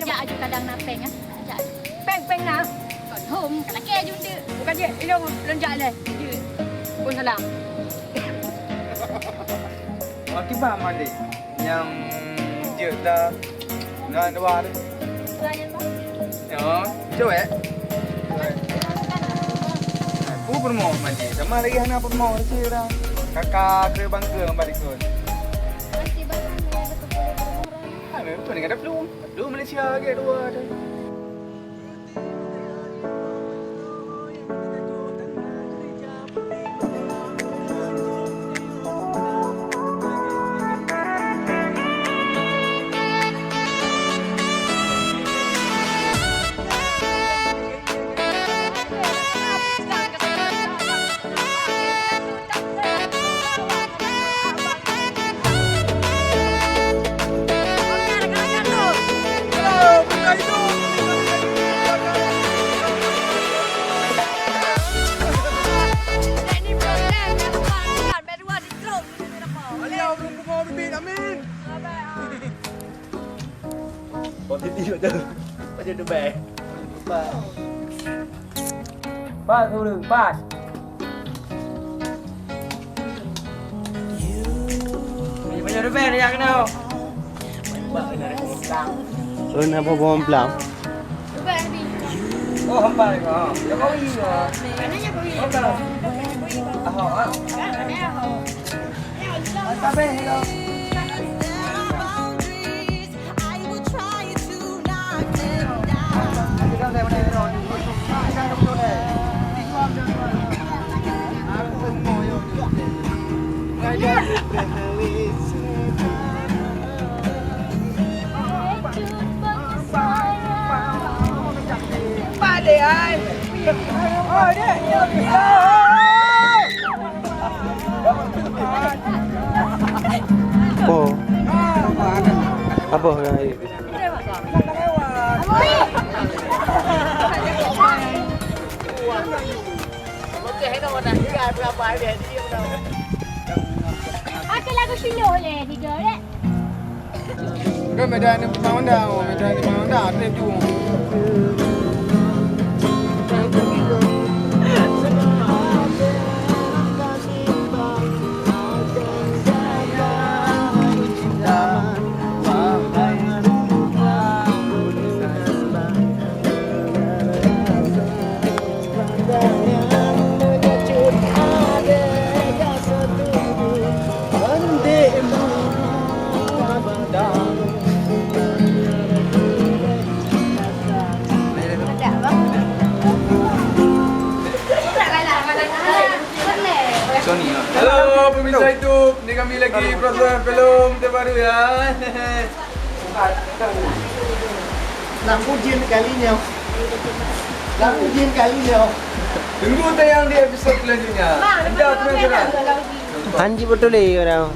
ajak aju kadang napeng ah. Ajak. Peng nak. Kon home kalau ke aju tu. Bukan dia. Ini lonjak le. Dia pun salah. Akibat mandi yang dia dah nak dua tu. Tuanya apa? Ya, cewek. Aku bermau mandi. Sama lagi hana bermau sih dah. Kakak ke bangka balik tu. Masih banyak ada keperluan. Ada tu ni ada belum. Belum Malaysia lagi dua ada. Positif tu. Macam tu baik. Pas turun, pas. Macam tu baik nak kena. So nak bawa pelang. Cuba lebih. Oh, hampa kau. Ya kau ini. Mananya kau ini? Oh, kalau. Ah. Mana kau? Sampai ni kau. Balik ai. Oh, dia. Oh. Apa yang ini? Pakai lagu slow le tiga dek. Kau medan ni memang dah, medan ni memang dah. Trip tu. Halo pemirsa YouTube, ni kami lagi proses film terbaru ya. Nak ujian kalinya. Nak ujian kalinya. Tunggu tayang di episod selanjutnya. Dah penasaran? Hanji betul ni orang.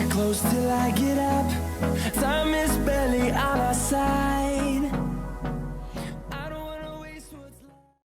Close till I get up. Time is barely on our side. I don't wanna waste what's left.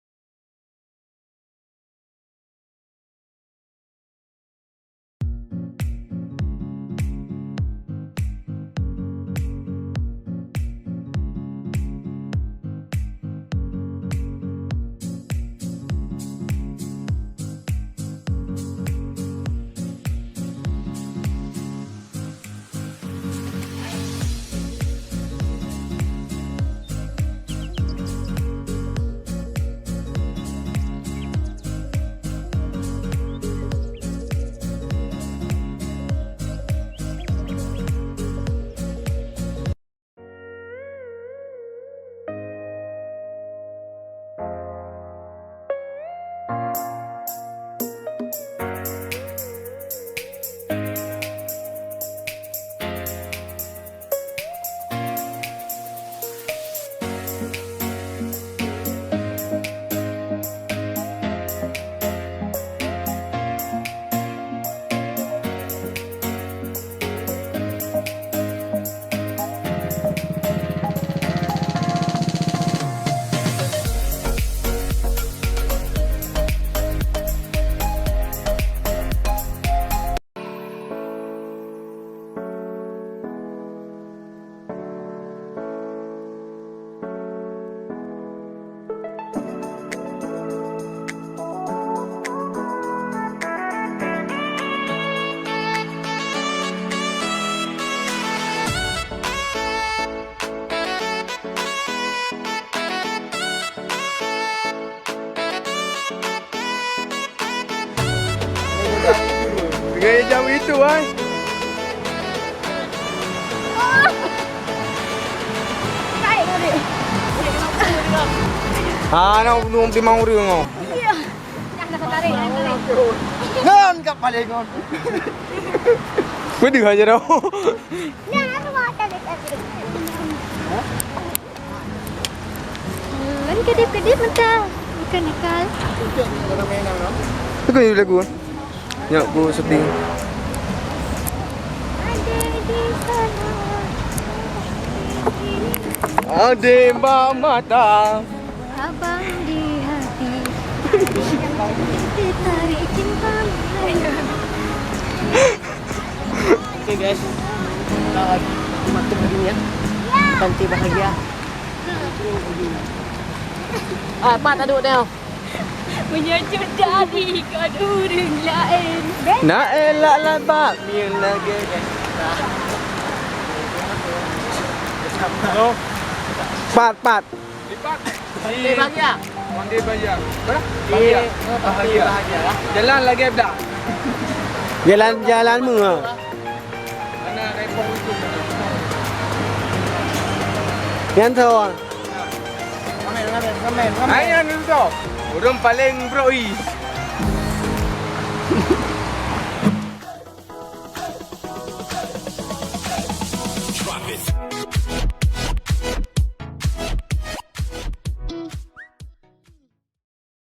gitu ay. Baik kau dia. Nak bunuh 5 orang kau. Ya. Dah tarik. Ngon kat paling ngon. Berdua aja dah. Nah, aku mau tarik. Kan kedip-kedip mentah. Bukan nakal. Aku ni lagu. Ya, aku sedih. Ada di sana. Ade mbak mata. Abang di hati. Ditarik cinta. Okay guys. Kita lagi makan lagi ni ya. Pantai bahagia. Pak tak duduk dah. Menyejut dari orang lain. Nak elak labak mir lagi. Hello. Pat. Lipat. Pantai bahagia. Pandai bayar. Berapa? Bahagia. Bahagia. Bahagia lah. Jalan lagi dah. Jalan-jalanmu ah. Mana repot itu? Yang tahu ah. Ramen. Ayah ni tu. Orang paling broi. Drop it.